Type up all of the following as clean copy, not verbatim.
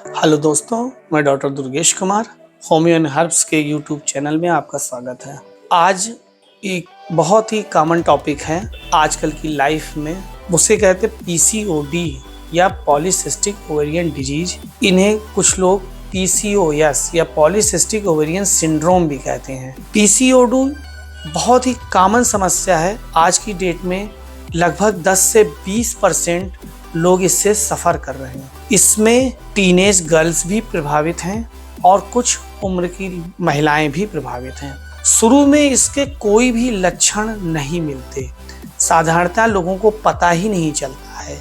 Hello दोस्तों, मैं doctor Durgesh Kumar homeo and herbs के यूट्यूब चैनल में आपका स्वागत है। आज एक बहुत ही कॉमन टॉपिक है आजकल की लाइफ में, उसे कहते हैं पीसीओडी या पॉलीसिस्टिक ओवेरियन डिजीज। इन्हें कुछ लोग पीसीओएस या पॉलीसिस्टिक ओवेरियन सिंड्रोम भी कहते हैं। पीसीओडी बहुत ही कॉमन समस्या है। आज की डेट में लगभग 10 से 20% लोग इससे सफ़र कर रहे हैं। इसमें टीनेज गर्ल्स भी प्रभावित हैं और कुछ उम्र की महिलाएं भी प्रभावित हैं। शुरू में इसके कोई भी लक्षण नहीं मिलते, साधारणतः लोगों को पता ही नहीं चलता है।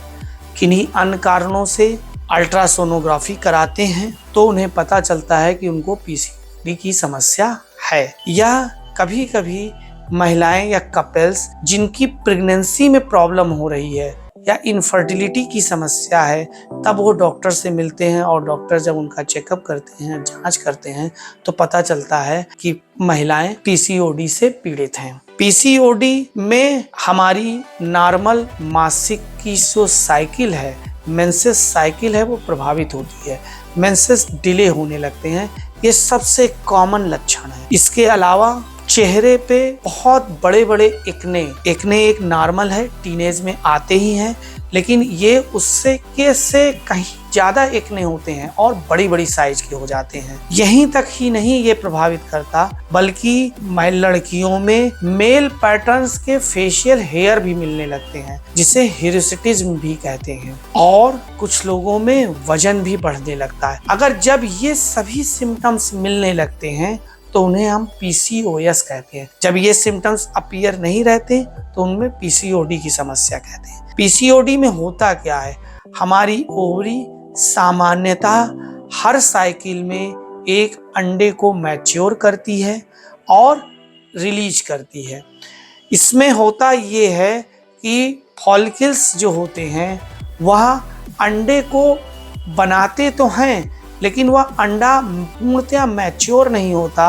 किन्हीं अन्य कारणों से अल्ट्रासोनोग्राफी कराते हैं तो उन्हें पता चलता है कि उनको पीसीओडी की समस्या है। या कभी कभी महिलाएं या कपल्स जिनकी प्रेगनेंसी में प्रॉब्लम हो रही है या इनफर्टिलिटी की समस्या है, तब वो डॉक्टर से मिलते हैं और डॉक्टर जब उनका चेकअप करते हैं, जांच करते हैं, तो पता चलता है कि महिलाएं पीसीओडी से पीड़ित हैं। पीसीओडी में हमारी नॉर्मल मासिक की जो साइकिल है, मेंसेस साइकिल है, वो प्रभावित होती है। मेंसेस डिले होने लगते हैं, ये सबसे कॉमन लक्षण है। इसके अलावा चेहरे पे बहुत बड़े बड़े एक्ने एक नॉर्मल है, टीनेज में आते ही हैं, लेकिन ये उससे कहीं ज़्यादा एक्ने होते हैं और बड़ी बड़ी साइज के हो जाते हैं। यहीं तक ही नहीं ये प्रभावित करता, बल्कि लड़कियों में मेल पैटर्न्स के फेशियल हेयर भी मिलने लगते हैं, जिसे हिरसुटिज्म भी कहते हैं। और कुछ लोगों में वजन भी बढ़ने लगता है। अगर जब ये सभी सिम्टम्स मिलने लगते हैं तो उन्हें हम पीसीओएस कहते हैं। जब ये सिम्टम्स अपीयर नहीं रहते तो उनमें पीसीओडी की समस्या कहते हैं। पीसीओडी में होता क्या है, हमारी ओवरी सामान्यतः हर साइकिल में एक अंडे को मैच्योर करती है और रिलीज करती है। इसमें होता ये है कि फॉलिकल्स जो होते हैं वह अंडे को बनाते तो हैं, लेकिन वह अंडा पूर्णतः मैच्योर नहीं होता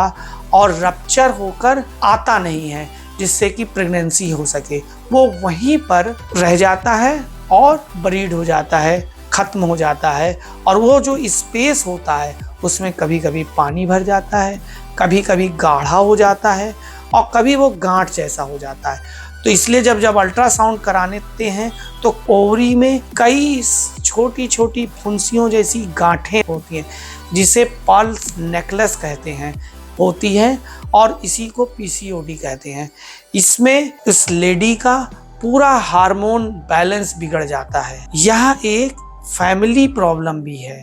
और रप्चर होकर आता नहीं है, जिससे कि प्रेगनेंसी हो सके। वो वहीं पर रह जाता है और ब्रीड हो जाता है, खत्म हो जाता है। और वो जो स्पेस होता है उसमें कभी कभी पानी भर जाता है, कभी कभी गाढ़ा हो जाता है और कभी वो गांठ जैसा हो जाता है। तो इसलिए जब अल्ट्रासाउंड कराते हैं तो ओवरी में कई छोटी छोटी फुंसियों जैसी गांठें होती हैं, जिसे पल्स नेकलेस कहते हैं, होती हैं, और इसी को पीसीओडी कहते हैं। इसमें इस लेडी का पूरा हार्मोन बैलेंस बिगड़ जाता है। यह एक फैमिली प्रॉब्लम भी है,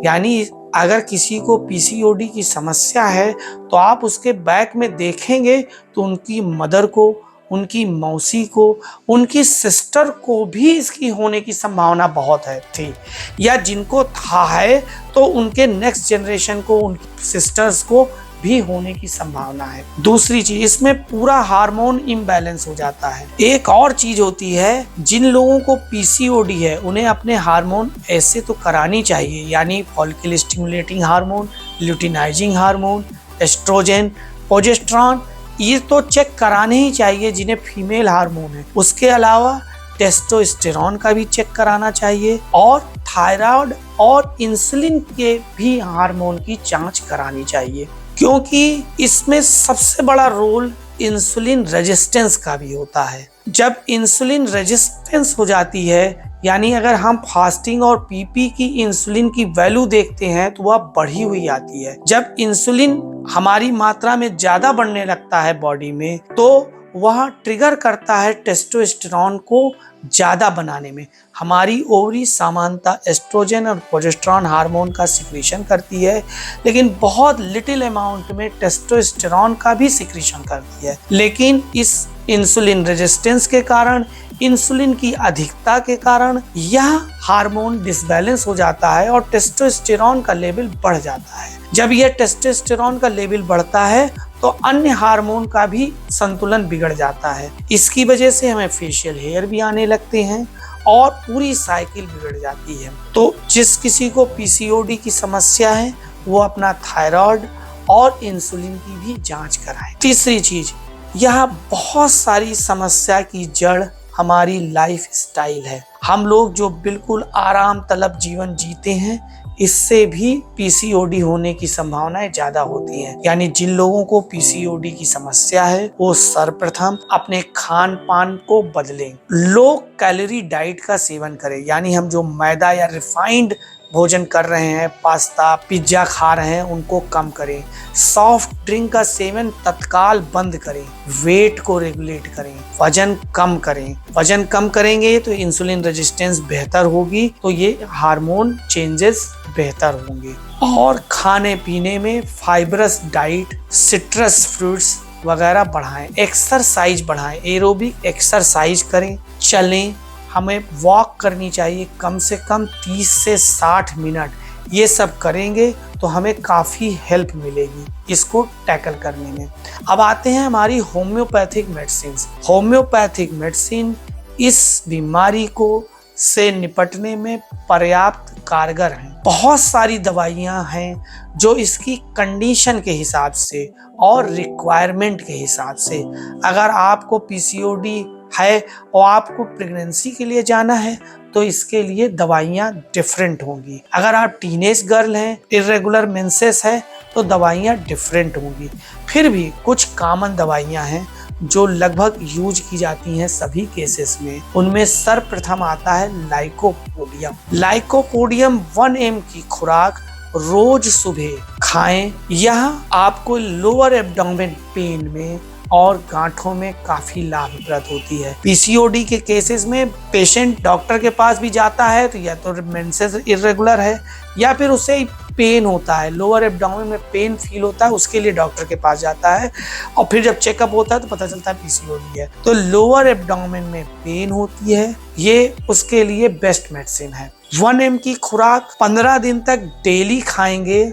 यानी अगर किसी को पीसीओडी की समस्या है तो आप उसके बैक में देखेंगे तो उनकी मदर को, उनकी मौसी को, उनकी सिस्टर को भी इसकी होने की संभावना बहुत है थी, या जिनको था है तो उनके नेक्स्ट जनरेशन को, उनकी सिस्टर्स को भी होने की संभावना है। दूसरी चीज, इसमें पूरा हार्मोन इम्बैलेंस हो जाता है। एक और चीज होती है, जिन लोगों को पीसीओडी है उन्हें अपने हार्मोन ऐसे तो करानी चाहिए, यानी follicle stimulating hormone, luteinizing hormone, estrogen, progesterone, ये तो चेक कराने ही चाहिए जिन्हें फीमेल हार्मोन है। उसके अलावा टेस्टोस्टेरोन का भी चेक कराना चाहिए और थायराइड और इंसुलिन के भी हार्मोन की जांच करानी चाहिए, क्योंकि इसमें सबसे बड़ा रोल इंसुलिन रेजिस्टेंस का भी होता है। जब इंसुलिन रेजिस्टेंस हो जाती है, यानी अगर हम फास्टिंग और पीपी की इंसुलिन की वैल्यू देखते हैं तो वह बढ़ी हुई आती है। जब इंसुलिन हमारी मात्रा में ज्यादा बढ़ने लगता है बॉडी में, तो वह ट्रिगर करता है टेस्टोस्टेरोन को ज्यादा बनाने में। हमारी ओवरी सामान्यतः एस्ट्रोजन और प्रोजेस्टेरॉन हार्मोन का सिक्रीशन करती है, लेकिन बहुत लिटिल अमाउंट में टेस्टोस्टेरोन का भी सिक्रीशन करती है। लेकिन इस इंसुलिन रेजिस्टेंस के कारण, इंसुलिन की अधिकता के कारण यह हार्मोन डिसबैलेंस हो जाता है और टेस्टोस्टेरोन का लेवल बढ़ जाता है। जब यह टेस्टोस्टेरोन का लेवल बढ़ता है तो अन्य हार्मोन का भी संतुलन बिगड़ जाता है। इसकी वजह से हमें फेशियल हेयर भी आने लगते हैं और पूरी साइकिल बिगड़ जाती है। तो जिस किसी को पीसीओडी की समस्या है वो अपना थायराइड और इंसुलिन की भी जांच कराएं। तीसरी चीज, यह बहुत सारी समस्या की जड़ हमारी लाइफ स्टाइल है। हम लोग जो बिल्कुल आराम तलब जीवन जीते हैं, इससे भी पीसीओडी होने की संभावनाएं ज्यादा होती हैं। यानी जिन लोगों को पीसीओडी की समस्या है वो सर्वप्रथम अपने खान पान को बदलें, लो कैलोरी डाइट का सेवन करें। यानी हम जो मैदा या रिफाइंड भोजन कर रहे हैं, पास्ता पिज्जा खा रहे हैं, उनको कम करें। सॉफ्ट ड्रिंक का सेवन तत्काल बंद करें। वेट को रेगुलेट करें, वजन कम करें। वजन कम करेंगे तो इंसुलिन रेजिस्टेंस बेहतर होगी, तो ये हार्मोन चेंजेस बेहतर होंगे। और खाने पीने में फाइबरस डाइट, सिट्रस फ्रूट्स वगैरह बढ़ाएं। एक्सरसाइज बढ़ाएं, एरोबिक एक्सरसाइज करें, चलें। हमें वॉक करनी चाहिए कम से कम 30 से 60 मिनट। ये सब करेंगे तो हमें काफ़ी हेल्प मिलेगी इसको टैकल करने में। अब आते हैं हमारी होम्योपैथिक मेडिसिन। होम्योपैथिक मेडिसिन इस बीमारी को से निपटने में पर्याप्त कारगर हैं। बहुत सारी दवाइयाँ हैं जो इसकी कंडीशन के हिसाब से और रिक्वायरमेंट के हिसाब से, अगर आपको पीसीओडी है और आपको प्रेगनेंसी के लिए जाना है तो इसके लिए दवाइयाँ डिफरेंट होंगी। अगर आप टीनेज गर्ल हैं, इर्रेगुलर मेंसेस है, तो दवाइयाँ डिफरेंट होंगी। फिर भी कुछ कॉमन दवाइयाँ हैं जो लगभग यूज की जाती हैं सभी केसेस में। उनमें सर्वप्रथम आता है लाइकोपोडियम। लाइकोपोडियम 1 mg की खुराक रोज सुबह खाएं। यह आपको लोअर एब्डोमेन पेन में और गांठों में काफी लाभप्रद होती है। पीसीओडी के केसेस में पेशेंट डॉक्टर के पास भी जाता है तो या तो मेंसेस इर्रेगुलर है या फिर उसे पेन होता है, लोअर एब्डोमेन में पेन फील होता है, उसके लिए डॉक्टर के पास जाता है और फिर जब चेकअप होता है तो पता चलता है पीसीओडी है। तो लोअर एब्डोमेन में पेन होती है, ये उसके लिए बेस्ट मेडिसिन है। 1 mg की खुराक 15 दिन तक डेली खाएंगे,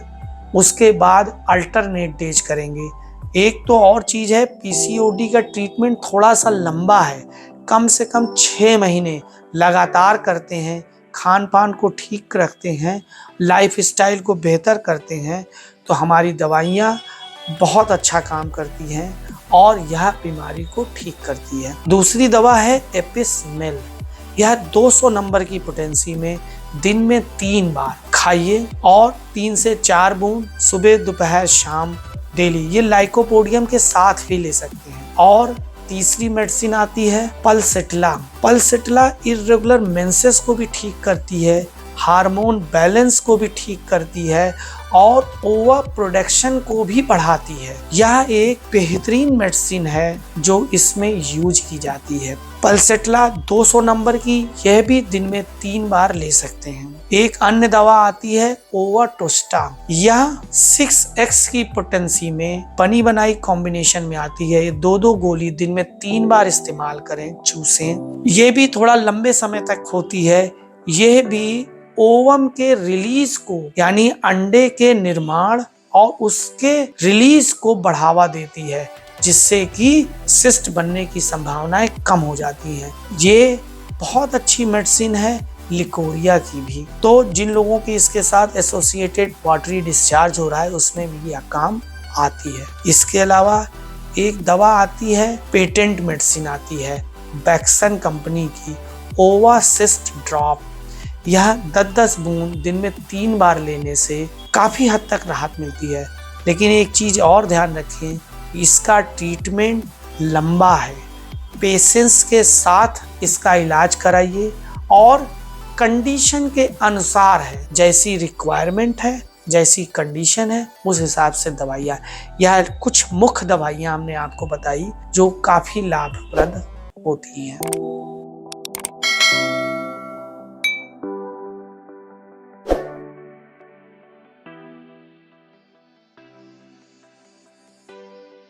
उसके बाद अल्टरनेट डेज करेंगे। एक तो और चीज है, पीसीओडी का ट्रीटमेंट थोड़ा सा लंबा है, कम से कम 6 महीने लगातार करते हैं, खान पान को ठीक रखते हैं, लाइफ स्टाइल को बेहतर करते हैं, तो हमारी दवाइयाँ बहुत अच्छा काम करती हैं और यह बीमारी को ठीक करती है। दूसरी दवा है एपिसमेल। यह 200 नंबर की पोटेंसी में दिन में 3 बार खाइए और 3 से 4 बूंद सुबह दोपहर शाम डेली। ये लाइकोपोडियम के साथ भी ले सकते हैं। और तीसरी मेडिसिन आती है पल्सेटिला। पल्सेटिला इर्रेगुलर मेंसेस को भी ठीक करती है, हार्मोन बैलेंस को भी ठीक करती है और ओवा प्रोडक्शन को भी बढ़ाती है। यह एक बेहतरीन मेडिसिन है जो इसमें यूज की जाती है। पल्सेटिला 200 नंबर की, यह भी दिन में 3 बार ले सकते हैं। एक अन्य दवा आती है ओवाटोस्टा। यह 6x की पोटेंसी में बनी बनाई कॉम्बिनेशन में आती है। ये 2-2 गोली दिन में 3 बार इस्तेमाल करें, चूसें। ये भी थोड़ा लंबे समय तक होती है। यह भी ओवम के रिलीज को, यानी अंडे के निर्माण और उसके रिलीज को बढ़ावा देती है, जिससे कि सिस्ट बनने की संभावनाएं कम हो जाती हैं। ये बहुत अच्छी मेडिसिन है लिकोरिया की भी। तो जिन लोगों की इसके साथ एसोसिएटेड वाटरी डिस्चार्ज हो रहा है उसमें भी यह काम आती है। इसके अलावा एक दवा आती है, पेटेंट मेडिसिन आती है बैक्सन कंपनी की, ओवासिस्ट ड्रॉप। यह 10-10 बूंद दिन में 3 बार लेने से काफ़ी हद तक राहत मिलती है। लेकिन एक चीज़ और ध्यान रखें, इसका ट्रीटमेंट लंबा है। पेशेंस के साथ इसका इलाज कराइए और कंडीशन के अनुसार है, जैसी रिक्वायरमेंट है, जैसी कंडीशन है, उस हिसाब से दवाइयाँ। यह कुछ मुख्य दवाइयाँ हमने आपको बताई जो काफ़ी लाभप्रद होती हैं।